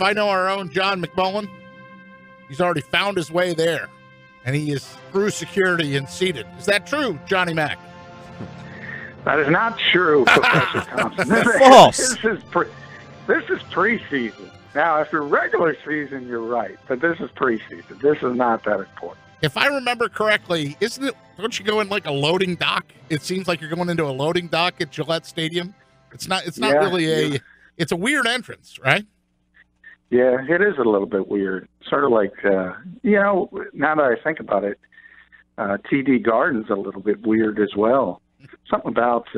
if I know our own John McMullen, he's already found his way there, and he is through security and seated. Is that true, Johnny Mac? That is not true, Professor Thompson. False. This is preseason. Now, after regular season, you're right, but this is preseason. This is not that important. If I remember correctly, isn't it? Don't you go in like a loading dock? It seems like you're going into a loading dock at Gillette Stadium. It's not really a. Yeah. It's a weird entrance, right? Yeah, it is a little bit weird. Sort of like, now that I think about it, TD Garden's a little bit weird as well. Something about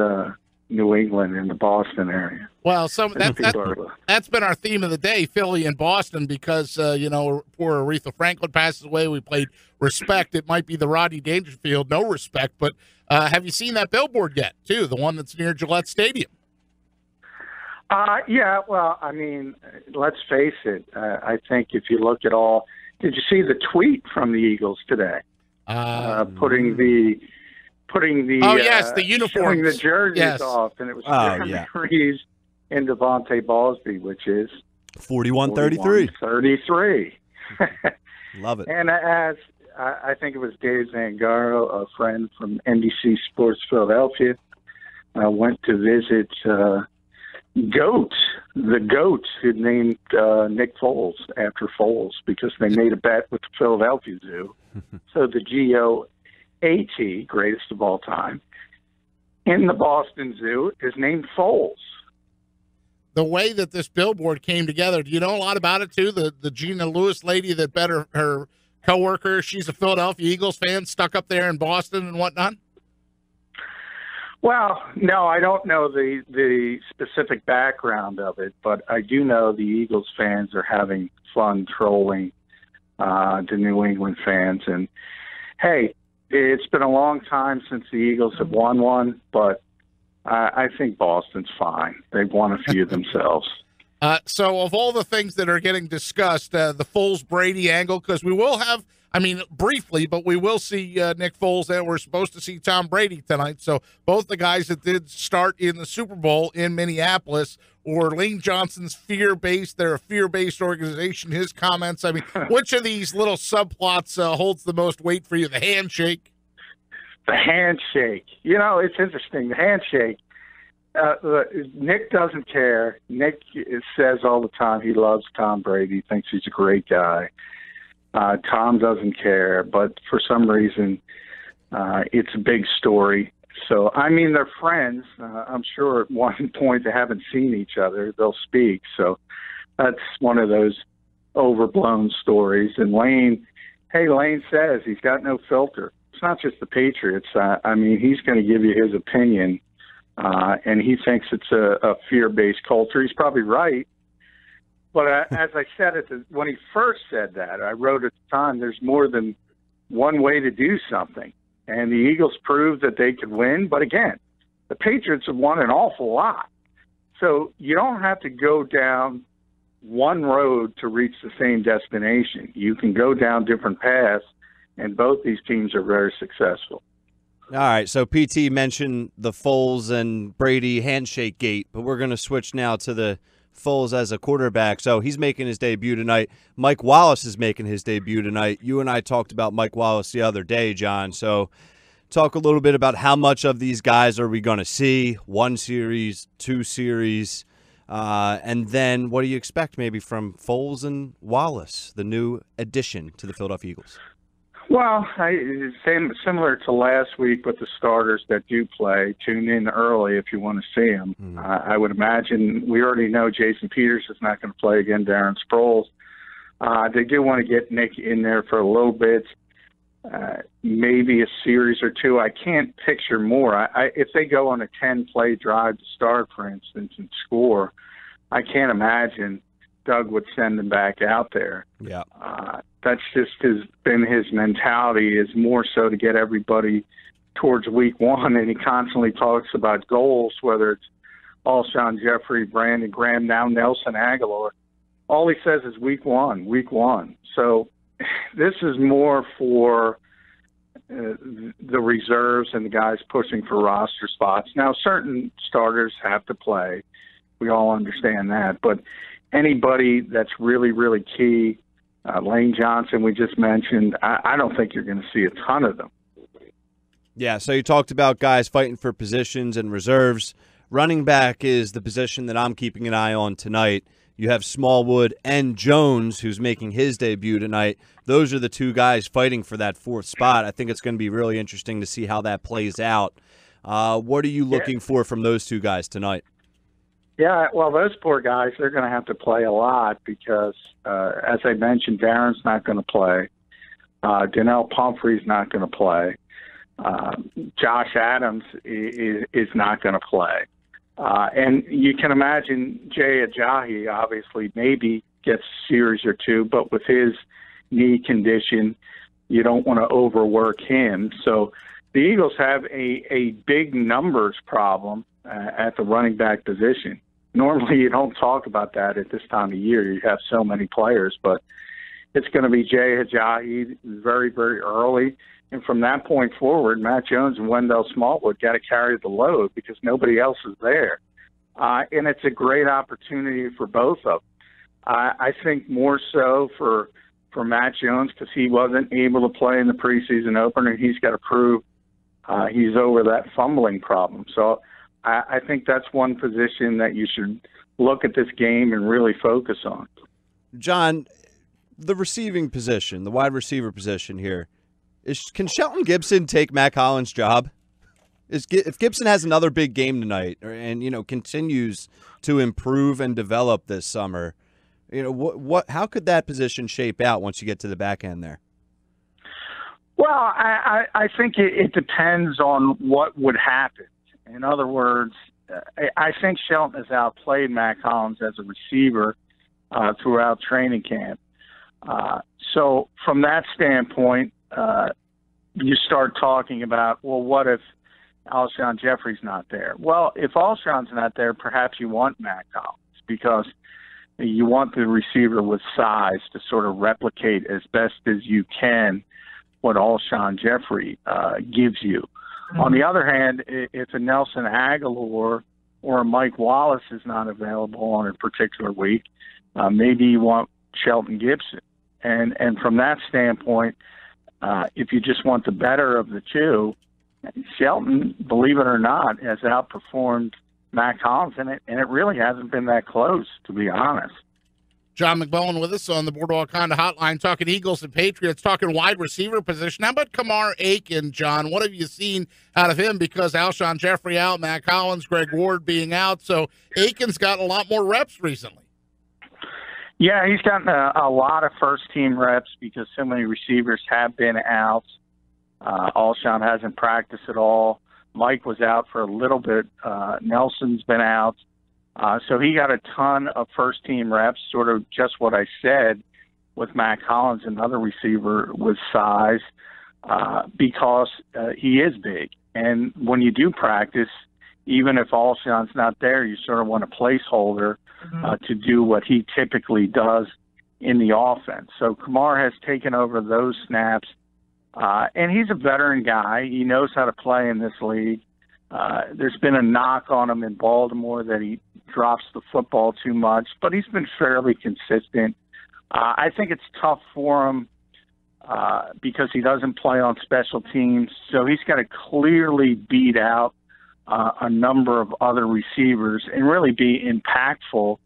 New England and the Boston area. Well, that's been our theme of the day, Philly and Boston, because, poor Aretha Franklin passes away. We played Respect. It might be the Rodney Dangerfield, No Respect. But have you seen that billboard yet, too, the one that's near Gillette Stadium? Yeah, well, I mean, let's face it. I think if you look at all – did you see the tweet from the Eagles today? Putting the the uniforms, showing the jerseys off, and it was Jeremy Reeves and Devontae Ballsby, which is 41-33. Love it. And as I think it was Dave Zangaro, a friend from NBC Sports Philadelphia, went to visit the GOAT who named Nick Foles after Foles because they made a bet with the Philadelphia Zoo. So the GOAT, greatest of all time, in the Boston Zoo is named Foles. The way that this billboard came together, do you know a lot about it, too? The Gina Lewis lady that bet her coworker, she's a Philadelphia Eagles fan, stuck up there in Boston and whatnot? Well, no, I don't know the specific background of it, but I do know the Eagles fans are having fun trolling the New England fans. And, hey, it's been a long time since the Eagles have won one, but I think Boston's fine. They've won a few themselves. So of all the things that are getting discussed, the Foles-Brady angle, because we will have, briefly, but we will see Nick Foles, and we're supposed to see Tom Brady tonight. So both the guys that did start in the Super Bowl in Minneapolis, or Lane Johnson's fear-based, they're a fear-based organization, his comments. Which of these little subplots holds the most weight for you? The handshake? The handshake. It's interesting. The handshake. Nick doesn't care. Nick says all the time he loves Tom Brady, thinks he's a great guy. Tom doesn't care, but for some reason, it's a big story. So, they're friends. I'm sure at one point they haven't seen each other. They'll speak. So that's one of those overblown stories. And Lane says he's got no filter. It's not just the Patriots. He's going to give you his opinion. And he thinks it's a fear-based culture. He's probably right. But as I said when he first said that, I wrote at the time, there's more than one way to do something. And the Eagles proved that they could win. But again, the Patriots have won an awful lot. So you don't have to go down one road to reach the same destination. You can go down different paths, and both these teams are very successful. All right, so PT mentioned the Foles and Brady handshake gate, but we're going to switch now to the Foles as a quarterback. So he's making his debut tonight. Mike Wallace is making his debut tonight. You and I talked about Mike Wallace the other day, John. So talk a little bit about how much of these guys are we going to see? 1 series, 2 series, and then what do you expect maybe from Foles and Wallace, the new addition to the Philadelphia Eagles? Well, similar to last week with the starters that do play, tune in early if you want to see them. I would imagine we already know Jason Peters is not going to play again, Darren Sproles. They do want to get Nick in there for a little bit, maybe a series or two. I can't picture more. If they go on a 10-play drive to start, for instance, and score, I can't imagine Doug would send him back out there. Yeah. That's just been his mentality, is more so to get everybody towards week one. And he constantly talks about goals, whether it's Alshon Jeffrey, Brandon Graham, now Nelson Aguilar. All he says is week one. So this is more for the reserves and the guys pushing for roster spots. Now, certain starters have to play. We all understand that. But anybody that's really, really key, Lane Johnson we just mentioned, I don't think you're going to see a ton of them. Yeah, so you talked about guys fighting for positions and reserves. Running back is the position that I'm keeping an eye on tonight. You have Smallwood and Jones, who's making his debut tonight. Those are the two guys fighting for that fourth spot. I think it's going to be really interesting to see how that plays out. What are you looking for from those two guys tonight? Yeah, well, those poor guys, they're going to have to play a lot because, as I mentioned, Darren's not going to play. Donnell Pumphrey's not going to play. Josh Adams is not going to play. And you can imagine Jay Ajayi obviously maybe gets a series or two, but with his knee condition, you don't want to overwork him. So the Eagles have a big numbers problem at the running back position. Normally you don't talk about that at this time of year. You have so many players, but it's going to be Jay Ajayi very, very early. And from that point forward, Matt Jones and Wendell Smallwood got to carry the load because nobody else is there. And it's a great opportunity for both of them. I think more so for Matt Jones because he wasn't able to play in the preseason opener, and he's got to prove he's over that fumbling problem. So I think that's one position that you should look at this game and really focus on. John, the receiving position, the wide receiver position here, can Shelton Gibson take Matt Collins' job? If Gibson has another big game tonight and continues to improve and develop this summer, how could that position shape out once you get to the back end there? Well, I think it depends on what would happen. In other words, I think Shelton has outplayed Matt Collins as a receiver throughout training camp. So from that standpoint, you start talking about, well, what if Alshon Jeffrey's not there? Well, if Alshon's not there, perhaps you want Matt Collins because you want the receiver with size to sort of replicate as best as you can what Alshon Jeffrey gives you. Mm-hmm. On the other hand, if a Nelson Aguilar or a Mike Wallace is not available on a particular week, maybe you want Shelton Gibson. And from that standpoint, if you just want the better of the two, Shelton, believe it or not, has outperformed Matt Collins, and it really hasn't been that close, to be honest. John McMullen with us on the Boardwalk Honda Hotline, talking Eagles and Patriots, talking wide receiver position. How about Kamar Aiken, John? What have you seen out of him? Because Alshon Jeffrey out, Matt Collins, Greg Ward being out, so Aiken's gotten a lot more reps recently. Yeah, he's gotten a lot of first-team reps because so many receivers have been out. Alshon hasn't practiced at all. Mike was out for a little bit. Nelson's been out. So he got a ton of first-team reps, sort of just what I said with Matt Collins, another receiver with size, because he is big. And when you do practice, even if Alshon's not there, you sort of want a placeholder to do what he typically does in the offense. So Kamar has taken over those snaps, and he's a veteran guy. He knows how to play in this league. There's been a knock on him in Baltimore that he drops the football too much, but he's been fairly consistent. I think it's tough for him because he doesn't play on special teams, so he's got to clearly beat out a number of other receivers and really be impactful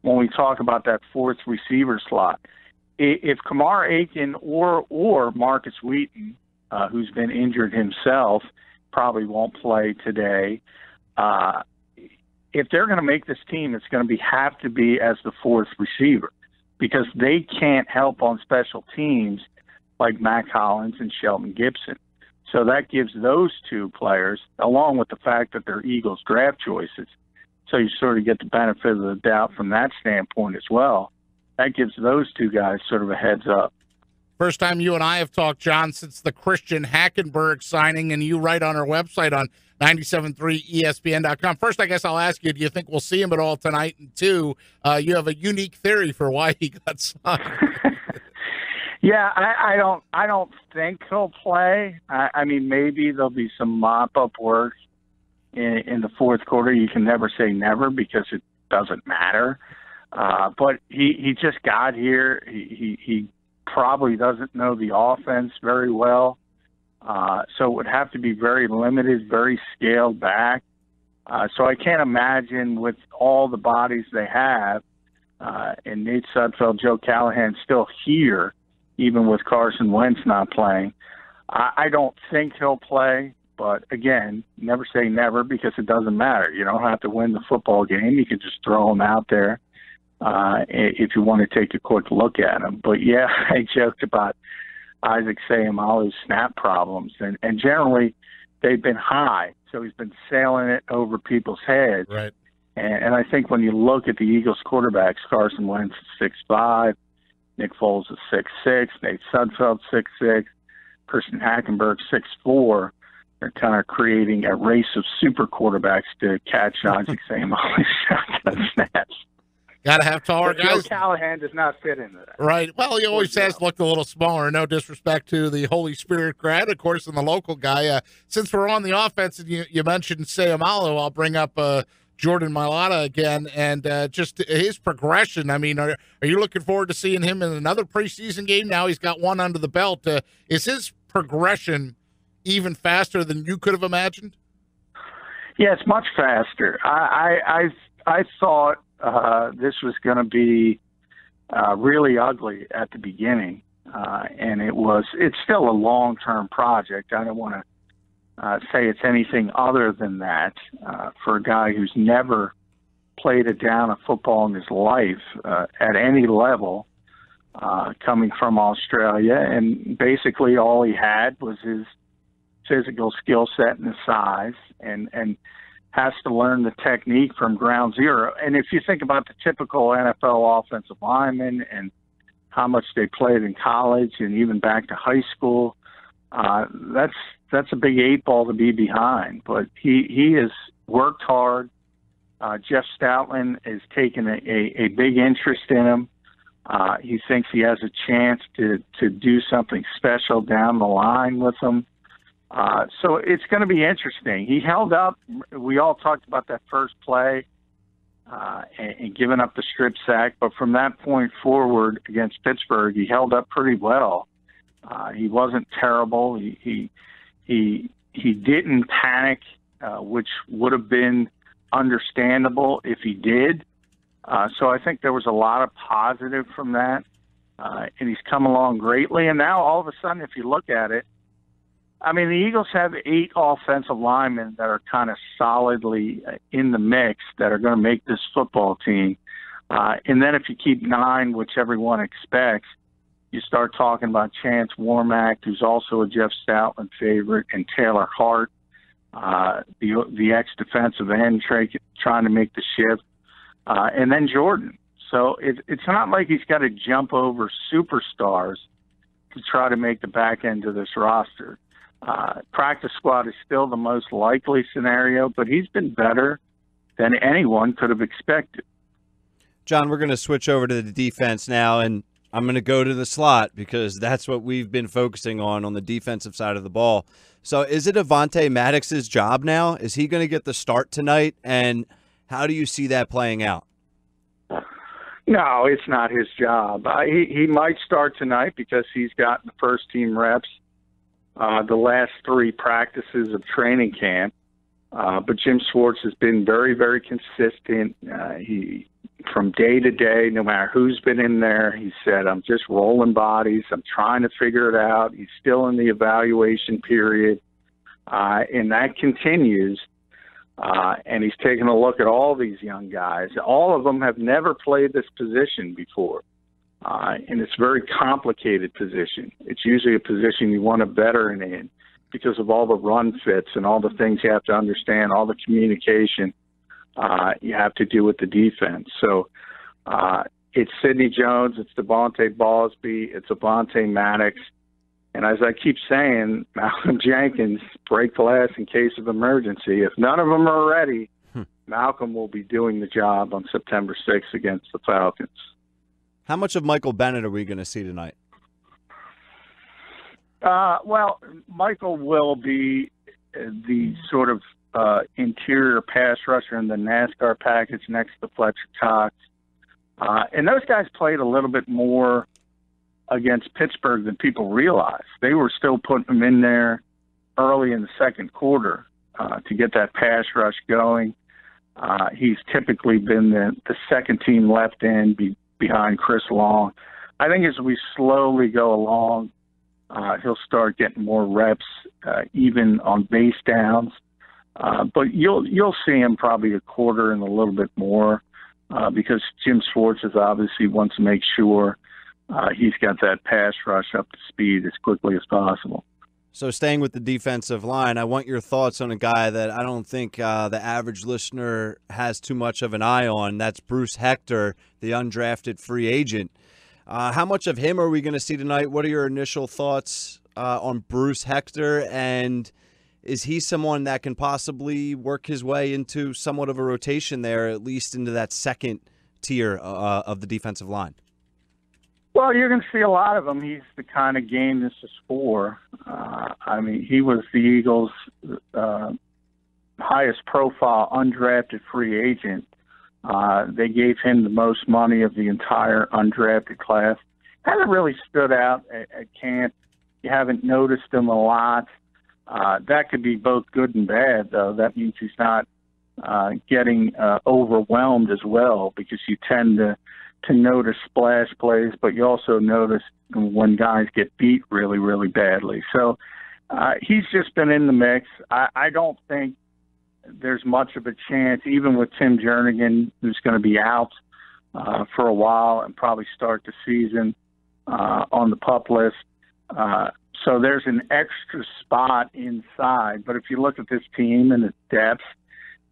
when we talk about that fourth receiver slot. If Kamar Aiken or Marcus Wheaton, who's been injured himself, probably won't play today, if they're going to make this team, it's going to have to be as the fourth receiver because they can't help on special teams like Matt Collins and Shelton Gibson. So that gives those two players, along with the fact that they're Eagles draft choices, so you sort of get the benefit of the doubt from that standpoint as well. That gives those two guys sort of a heads up. First time you and I have talked, John, since the Christian Hackenberg signing, and you write on our website on 97.3ESPN.com. First, I guess I'll ask you, do you think we'll see him at all tonight? And two, you have a unique theory for why he got signed. Yeah, I don't think he'll play. I mean, maybe there'll be some mop-up work in the fourth quarter. You can never say never because it doesn't matter. But he just got here. He probably doesn't know the offense very well. So it would have to be very limited, very scaled back. So I can't imagine with all the bodies they have, and Nate Sudfeld, Joe Callahan still here, even with Carson Wentz not playing. I don't think he'll play, but again, never say never because it doesn't matter. You don't have to win the football game. You can just throw him out there if you want to take a quick look at him. But yeah, I joked about Isaac Seumalo's snap problems, and generally they've been high, so he's been sailing it over people's heads. Right. And I think when you look at the Eagles quarterbacks, Carson Wentz is 6'5", Nick Foles is 6'6", Nate Sudfeld 6'6", Christian Hackenberg 6'4". They're kind of creating a race of super quarterbacks to catch Isaac Seumalo's shotgun snaps. Got to have taller guys. Joe Callahan does not fit into that. Right. Well, he always has looked a little smaller. No disrespect to the Holy Spirit grad, of course, and the local guy. Since we're on the offense, and you mentioned Seumalo, I'll bring up Jordan Mailata again, and just his progression. I mean, are you looking forward to seeing him in another preseason game? Now he's got one under the belt. Is his progression even faster than you could have imagined? Yeah, it's much faster. I thought this was going to be really ugly at the beginning, and it's still a long-term project. I don't want to say it's anything other than that for a guy who's never played a down of football in his life at any level, coming from Australia, and basically all he had was his physical skill set and his size, and has to learn the technique from ground zero. And if you think about the typical NFL offensive lineman and how much they played in college and even back to high school, that's a big 8 ball to be behind. But he has worked hard. Jeff Stoutland has taken a big interest in him. He thinks he has a chance to do something special down the line with him. So it's going to be interesting. He held up. We all talked about that first play and giving up the strip sack, but from that point forward against Pittsburgh, he held up pretty well. He wasn't terrible. He didn't panic, which would have been understandable if he did. So I think there was a lot of positive from that, and he's come along greatly. And now all of a sudden, if you look at it, I mean, the Eagles have 8 offensive linemen that are kind of solidly in the mix that are going to make this football team. And then if you keep 9, which everyone expects, you start talking about Chance Warmack, who's also a Jeff Stoutland favorite, and Taylor Hart, the ex-defensive end trying to make the shift, and then Jordan. So it's not like he's got to jump over superstars to try to make the back end of this roster. Practice squad is still the most likely scenario, but he's been better than anyone could have expected. John, we're going to switch over to the defense now, and I'm going to go to the slot because that's what we've been focusing on the defensive side of the ball. So is it Avonte Maddox's job now? Is he going to get the start tonight, and how do you see that playing out? No, it's not his job. He might start tonight because he's gotten the first-team reps the last 3 practices of training camp. But Jim Schwartz has been very, very consistent. He, from day to day, no matter who's been in there, he said, I'm just rolling bodies. I'm trying to figure it out. He's still in the evaluation period. And that continues. And he's taking a look at all these young guys. All of them have never played this position before. And it's a very complicated position. It's usually a position you want a veteran in because of all the run fits and all the things you have to understand, all the communication you have to do with the defense. So it's Sidney Jones, it's Devontae Ballsby, it's Avonte Maddox. And as I keep saying, Malcolm Jenkins, break glass in case of emergency. If none of them are ready, Malcolm will be doing the job on September 6th against the Falcons. How much of Michael Bennett are we going to see tonight? Well, Michael will be the sort of interior pass rusher in the NASCAR package next to Fletcher Cox. And those guys played a little bit more against Pittsburgh than people realize. They were still putting them in there early in the second quarter to get that pass rush going. He's typically been the second team left in behind Chris Long. I think as we slowly go along, he'll start getting more reps, even on base downs. But you'll see him probably a quarter and a little bit more because Jim Schwartz is obviously wants to make sure he's got that pass rush up to speed as quickly as possible. So staying with the defensive line, I want your thoughts on a guy that I don't think the average listener has too much of an eye on. That's Bruce Hector, the undrafted free agent. How much of him are we going to see tonight? What are your initial thoughts on Bruce Hector? And is he someone that can possibly work his way into somewhat of a rotation there, at least into that second tier of the defensive line? Well, you're going to see a lot of him. He's the kind of game this is for. I mean, he was the Eagles' highest profile undrafted free agent. They gave him the most money of the entire undrafted class. Hasn't really stood out at camp. You haven't noticed him a lot. That could be both good and bad, though. That means he's not getting overwhelmed as well, because you tend to notice splash plays, but you also notice when guys get beat really, really badly. So he's just been in the mix. I don't think there's much of a chance, even with Tim Jernigan, who's going to be out for a while and probably start the season on the PUP list. So there's an extra spot inside. But if you look at this team and its depth,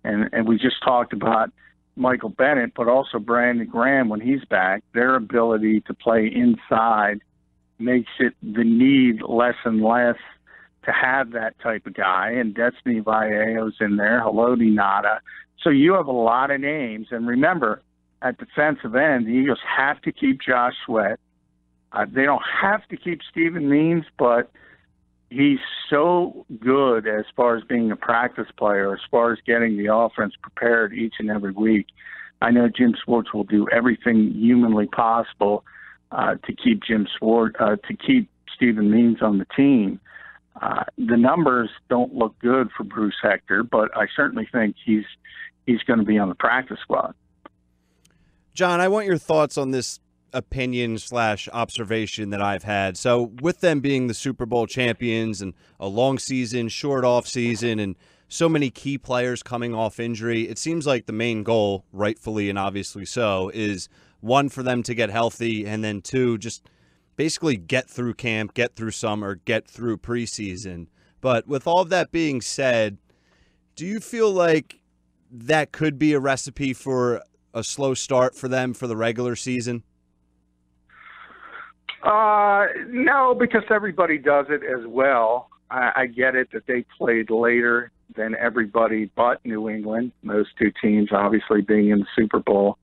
and we just talked about Michael Bennett, but also Brandon Graham when he's back, their ability to play inside makes it the need less and less to have that type of guy. And Destiny Vallejo's in there, Haloti Ngata. So you have a lot of names. And remember, at defensive end, the Eagles have to keep Josh Sweat. They don't have to keep Stephen Means, but he's so good as far as being a practice player, as far as getting the offense prepared each and every week. I know Jim Schwartz will do everything humanly possible to keep Stephen Means on the team. The numbers don't look good for Bruce Hector, but I certainly think he's going to be on the practice squad. John, I want your thoughts on this opinion/observation that I've had. So with them being the Super Bowl champions and a long season, short off season, and so many key players coming off injury, it seems like the main goal, rightfully and obviously so, is one, for them to get healthy, and then two, just basically get through camp, get through summer, get through preseason. But with all of that being said, do you feel like that could be a recipe for a slow start for them for the regular season? No, because everybody does it as well. I get it that they played later than everybody but New England, those two teams obviously being in the Super Bowl.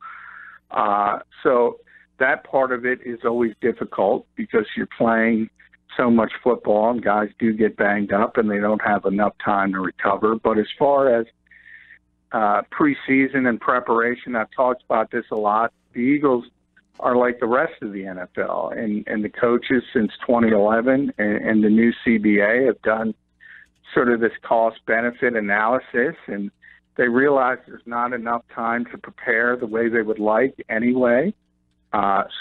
So that part of it is always difficult because you're playing so much football and guys do get banged up and they don't have enough time to recover. But as far as preseason and preparation, I've talked about this a lot. The Eagles are like the rest of the NFL, and the coaches since 2011 and the new CBA have done sort of this cost-benefit analysis, and they realize there's not enough time to prepare the way they would like anyway.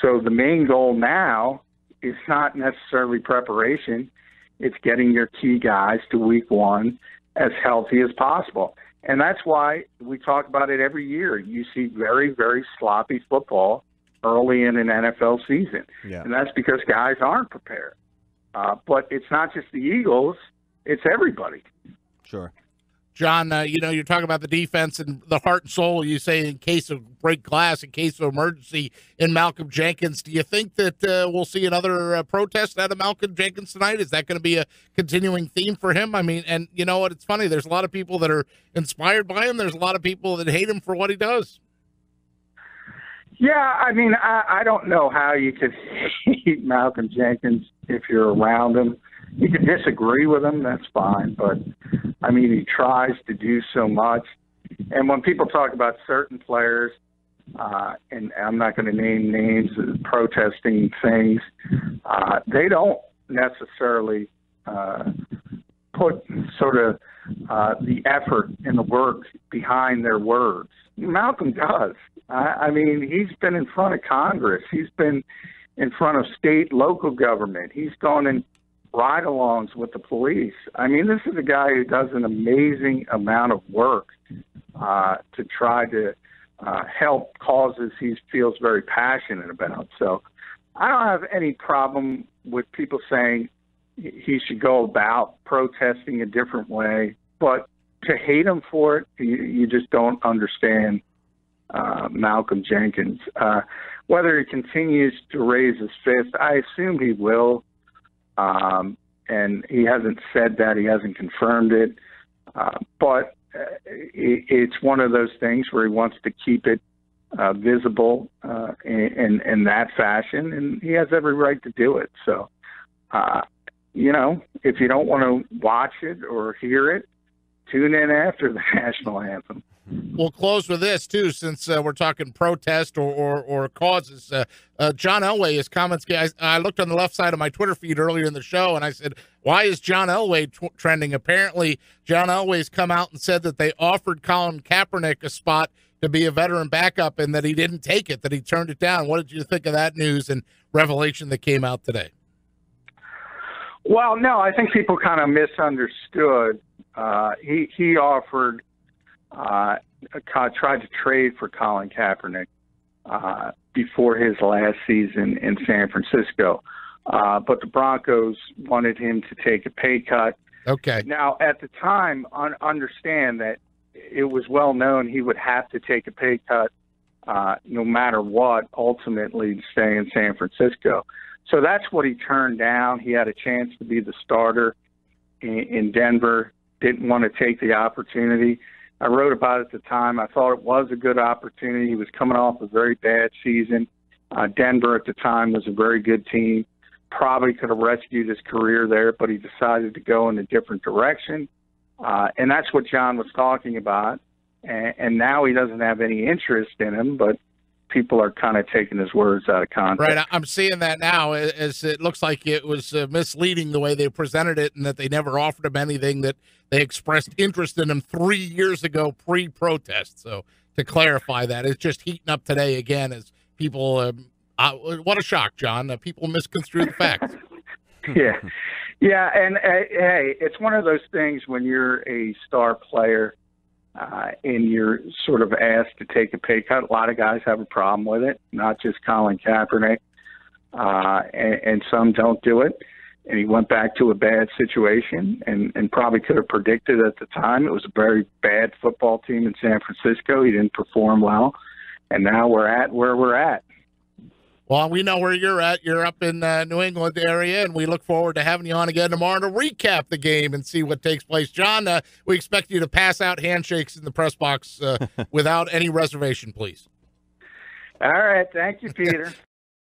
So the main goal now is not necessarily preparation. It's getting your key guys to week one as healthy as possible. And that's why we talk about it every year. You see very, very sloppy football early in an NFL season. Yeah. And that's because guys aren't prepared. But it's not just the Eagles, it's everybody. Sure. John, you're talking about the defense and the heart and soul, you say, in case of break glass, in case of emergency, in Malcolm Jenkins. Do you think that we'll see another protest out of Malcolm Jenkins tonight? Is that going to be a continuing theme for him? I mean, and you know what? It's funny. There's a lot of people that are inspired by him. There's a lot of people that hate him for what he does. Yeah, I mean, I don't know how you could hate Malcolm Jenkins if you're around him. You can disagree with him, that's fine. But, I mean, he tries to do so much. And when people talk about certain players, and I'm not going to name names, protesting things, they don't necessarily put sort of the effort and the work behind their words. Malcolm does. I mean, he's been in front of Congress. He's been in front of state, local government. He's gone in ride-alongs with the police. I mean, this is a guy who does an amazing amount of work to try to help causes he feels very passionate about. So I don't have any problem with people saying he should go about protesting a different way, but to hate him for it, you just don't understand Malcolm Jenkins. Whether he continues to raise his fist, I assume he will. And he hasn't said that. He hasn't confirmed it. But it's one of those things where he wants to keep it visible in that fashion, and he has every right to do it. So, you know, if you don't want to watch it or hear it, tune in after the national anthem. We'll close with this, too, since we're talking protest or causes. John Elway, his comments, I looked on the left side of my Twitter feed earlier in the show, and I said, why is John Elway trending? Apparently, John Elway's come out and said that they offered Colin Kaepernick a spot to be a veteran backup and that he didn't take it, that he turned it down. What did you think of that news and revelation that came out today? Well, no, I think people kind of misunderstood. He offered tried to trade for Colin Kaepernick before his last season in San Francisco. But the Broncos wanted him to take a pay cut. Okay. Now, at the time, understand that it was well known he would have to take a pay cut no matter what, ultimately, to stay in San Francisco. So that's what he turned down. He had a chance to be the starter in Denver, didn't want to take the opportunity. I wrote about it at the time. I thought it was a good opportunity. He was coming off a very bad season. Denver at the time was a very good team. Probably could have rescued his career there, but he decided to go in a different direction. And that's what John was talking about. And now he doesn't have any interest in him, but people are kind of taking his words out of context. Right, I'm seeing that now, as it looks like it was misleading the way they presented it, and that they never offered him anything, that they expressed interest in him 3 years ago pre-protest. So to clarify that, it's just heating up today again as people, what a shock, John. People misconstrue the facts. Yeah, and hey, it's one of those things when you're a star player and you're sort of asked to take a pay cut. A lot of guys have a problem with it, not just Colin Kaepernick, and some don't do it. And he went back to a bad situation and probably could have predicted at the time. It was a very bad football team in San Francisco. He didn't perform well, and now we're at where we're at. Well, we know where you're at. You're up in New England area, and we look forward to having you on again tomorrow to recap the game and see what takes place. John, we expect you to pass out handshakes in the press box without any reservation, please. All right. Thank you, Peter.